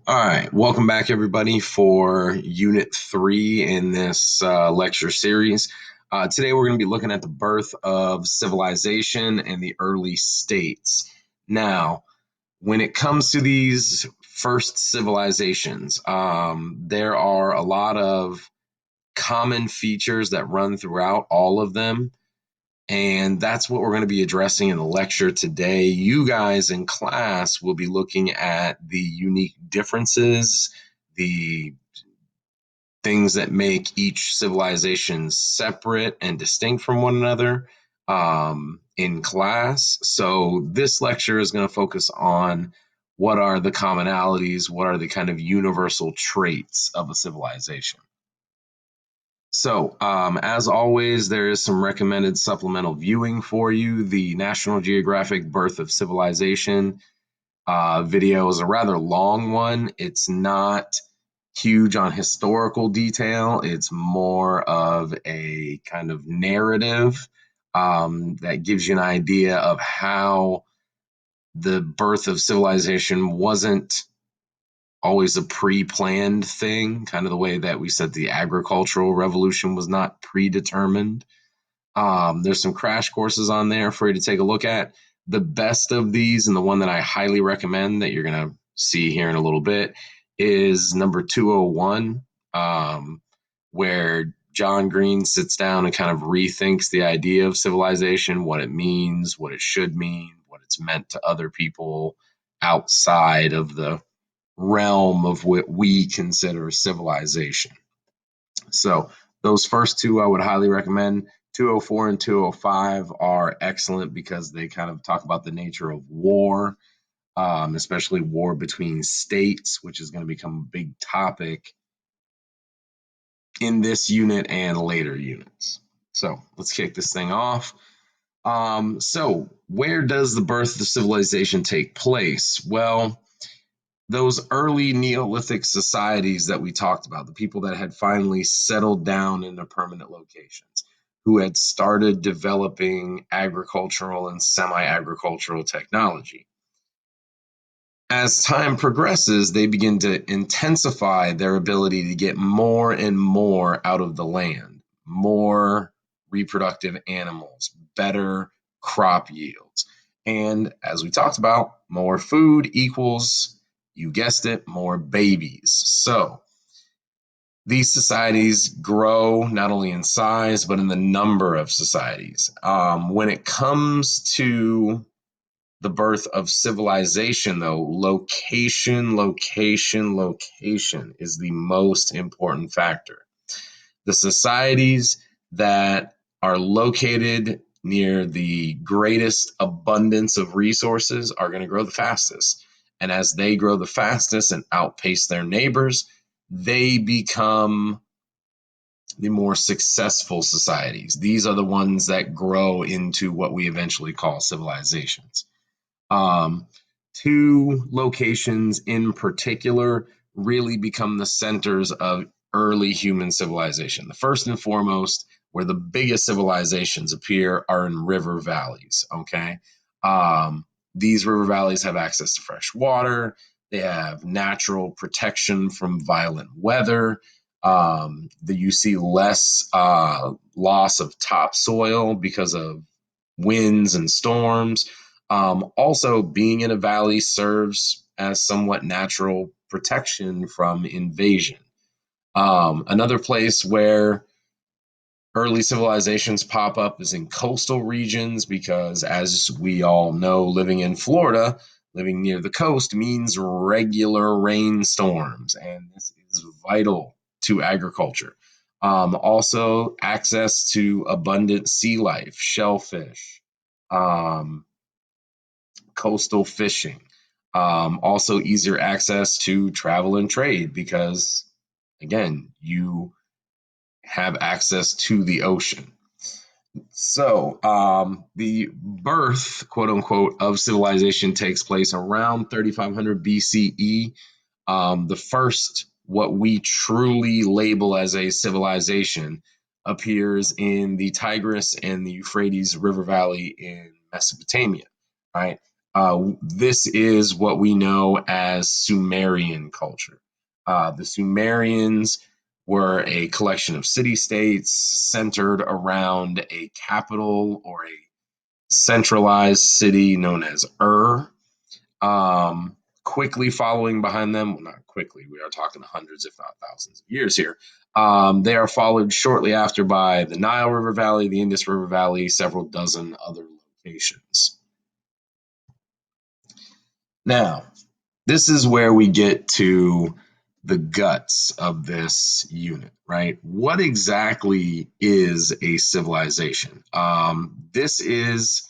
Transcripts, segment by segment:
All right, welcome back, everybody, for Unit 3 in this lecture series. Today, we're going to be looking at the birth of civilization and the early states. Now, when it comes to these first civilizations, there are a lot of common features that run throughout all of them. And that's what we're going to be addressing in the lecture today. You guys in class will be looking at the unique differences, the things that make each civilization separate and distinct from one another in class. So this lecture is going to focus on what are the commonalities, what are the kind of universal traits of a civilization. So, as always, there is some recommended supplemental viewing for you. The National Geographic Birth of Civilization video is a rather long one. It's not huge on historical detail, it's more of a kind of narrative that gives you an idea of how the birth of civilization wasn't always a pre-planned thing, kind of the way that we said the agricultural revolution was not predetermined. There's some crash courses on there for you to take a look at. The best of these, and the one that I highly recommend that you're going to see here in a little bit, is number 201, where John Green sits down and kind of rethinks the idea of civilization, what it means, what it should mean, what it's meant to other people outside of the realm of what we consider civilization. So those first two I would highly recommend. 204 and 205 are excellent because they kind of talk about the nature of war, especially war between states, which is going to become a big topic in this unit and later units. So let's kick this thing off. So where does the birth of civilization take place? Well, those early Neolithic societies that we talked about, the people that had finally settled down into permanent locations, who had started developing agricultural and semi-agricultural technology. As time progresses, they begin to intensify their ability to get more and more out of the land, more reproductive animals, better crop yields. And as we talked about, more food equals, you guessed it, more babies. So these societies grow not only in size, but in the number of societies. When it comes to the birth of civilization, though, location is the most important factor. The societies that are located near the greatest abundance of resources are going to grow the fastest. And as they grow the fastest and outpace their neighbors, they become the more successful societies. These are the ones that grow into what we eventually call civilizations. Two locations in particular really become the centers of early human civilization. The first and foremost, where the biggest civilizations appear, are in river valleys. Okay. These river valleys have access to fresh water, they have natural protection from violent weather. You see less loss of topsoil because of winds and storms. Also, being in a valley serves as somewhat natural protection from invasion. Another place where early civilizations pop up is in coastal regions because, as we all know, living in Florida, living near the coast means regular rainstorms, and this is vital to agriculture. Also, access to abundant sea life, shellfish, coastal fishing. Also, easier access to travel and trade because, again, you have access to the ocean. So, the birth, quote unquote, of civilization takes place around 3500 BCE. The first, what we truly label as a civilization, appears in the Tigris and the Euphrates River Valley in Mesopotamia, right? This is what we know as Sumerian culture. The Sumerians were a collection of city states centered around a capital or a centralized city known as Ur. Quickly following behind them, well, not quickly, we are talking hundreds, if not thousands of years here. They are followed shortly after by the Nile River Valley, the Indus River Valley, several dozen other locations. Now, this is where we get to the guts of this unit, right? What exactly is a civilization? This is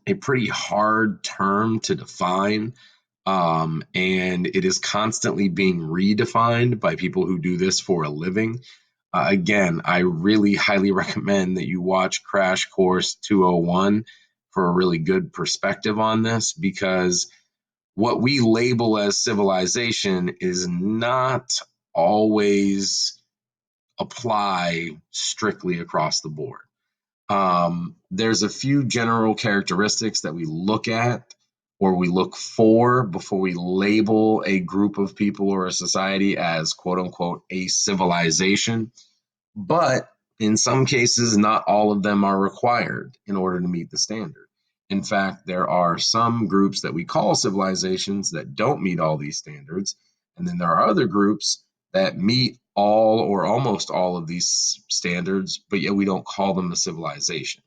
a pretty hard term to define, and it is constantly being redefined by people who do this for a living. Again, I really highly recommend that you watch Crash Course 201 for a really good perspective on this, because what we label as civilization is not always apply strictly across the board. There's a few general characteristics that we look at or we look for before we label a group of people or a society as quote unquote a civilization. But in some cases, not all of them are required in order to meet the standard. In fact, there are some groups that we call civilizations that don't meet all these standards. And then there are other groups that meet all or almost all of these standards, but yet we don't call them a civilization.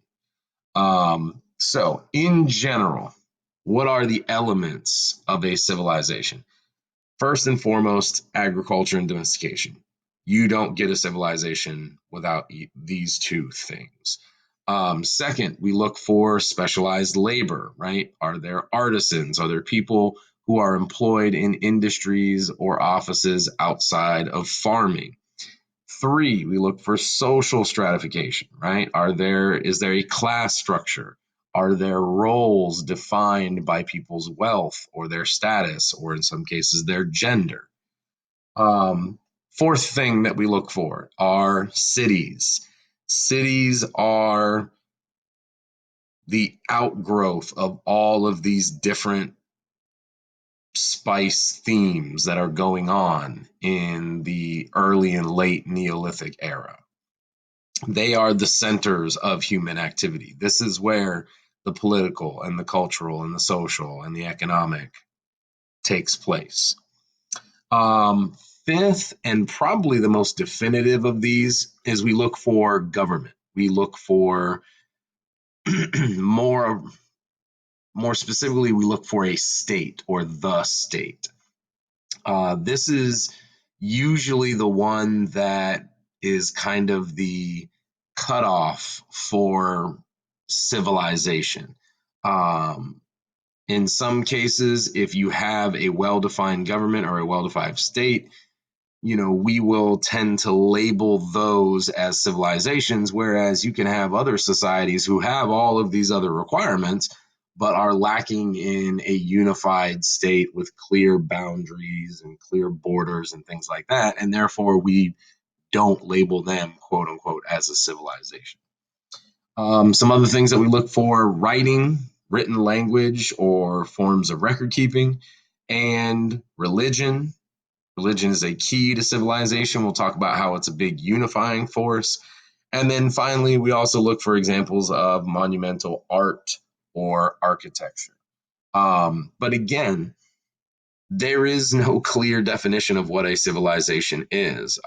So, in general, what are the elements of a civilization? First and foremost, agriculture and domestication. You don't get a civilization without these two things. Second, we look for specialized labor, right? Are there artisans? Are there people who are employed in industries or offices outside of farming? Three, we look for social stratification, right? Is there a class structure? Are there roles defined by people's wealth or their status, or in some cases, their gender? Fourth thing that we look for are cities. Cities are the outgrowth of all of these different spice themes that are going on in the early and late Neolithic era. They are the centers of human activity. This is where the political and the cultural and the social and the economic takes place. Fifth, and probably the most definitive of these, is we look for government. We look for more specifically, we look for a state or the state. This is usually the one that is kind of the cutoff for civilization. In some cases, if you have a well-defined government or a well-defined state, we will tend to label those as civilizations, whereas you can have other societies who have all of these other requirements, but are lacking in a unified state with clear boundaries and clear borders and things like that. And therefore, we don't label them, quote unquote, as a civilization. Some other things that we look for: written language or forms of record keeping, and religion. Religion is a key to civilization. We'll talk about how it's a big unifying force. And then finally, we also look for examples of monumental art or architecture. But again, there is no clear definition of what a civilization is.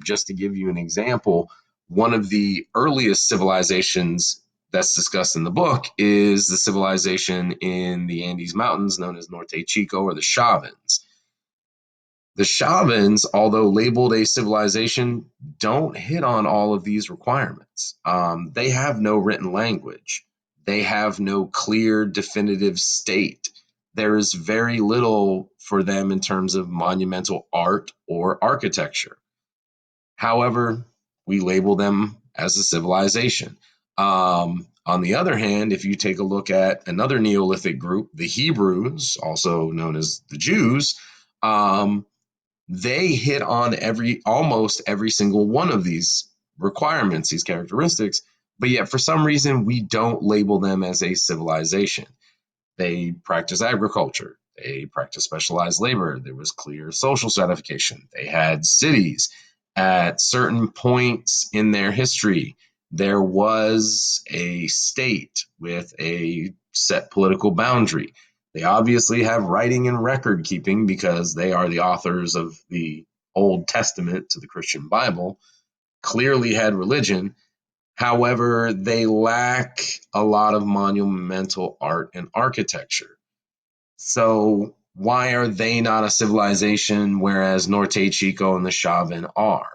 Just to give you an example, one of the earliest civilizations that's discussed in the book is the civilization in the Andes Mountains known as Norte Chico, or the Shavans. The Shavans, although labeled a civilization, don't hit on all of these requirements. They have no written language. They have no clear, definitive state. There is very little for them in terms of monumental art or architecture. However, we label them as a civilization. On the other hand, if you take a look at another Neolithic group, the Hebrews, also known as the Jews, they hit on almost every single one of these requirements, these characteristics, but yet for some reason we don't label them as a civilization. They practiced agriculture. They practiced specialized labor. There was clear social stratification. They had cities. At certain points in their history, there was a state with a set political boundary. They obviously have writing and record keeping because they are the authors of the Old Testament to the Christian Bible, clearly had religion. However, they lack a lot of monumental art and architecture. So why are they not a civilization whereas Norte Chico and the Chauvin are?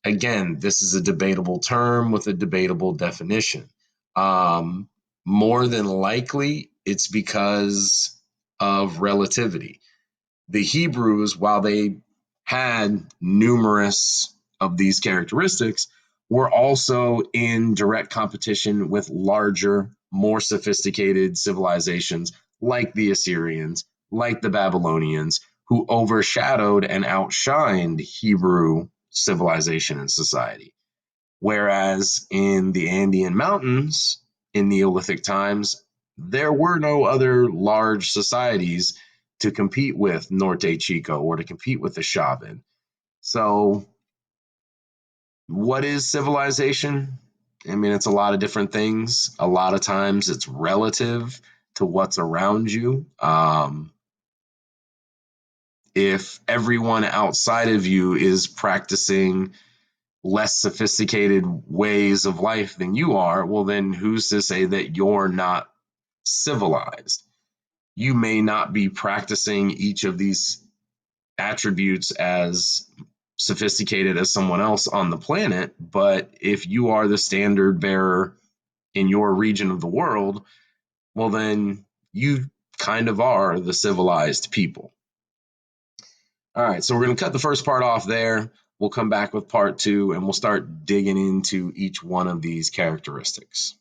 Again, this is a debatable term with a debatable definition. Um, More than likely, it's because of relativity. The Hebrews, while they had numerous of these characteristics, were also in direct competition with larger, more sophisticated civilizations like the Assyrians, like the Babylonians, who overshadowed and outshined Hebrew civilization and society. Whereas in the Andean Mountains in Neolithic times, there were no other large societies to compete with Norte Chico or to compete with the Chauvin. So, what is civilization? I mean, it's a lot of different things. A lot of times it's relative to what's around you. If everyone outside of you is practicing less sophisticated ways of life than you are, well, then who's to say that you're not civilized? You may not be practicing each of these attributes as sophisticated as someone else on the planet, but if you are the standard bearer in your region of the world, well, then you kind of are the civilized people. All right, so we're going to cut the first part off there. We'll come back with part two and we'll start digging into each one of these characteristics.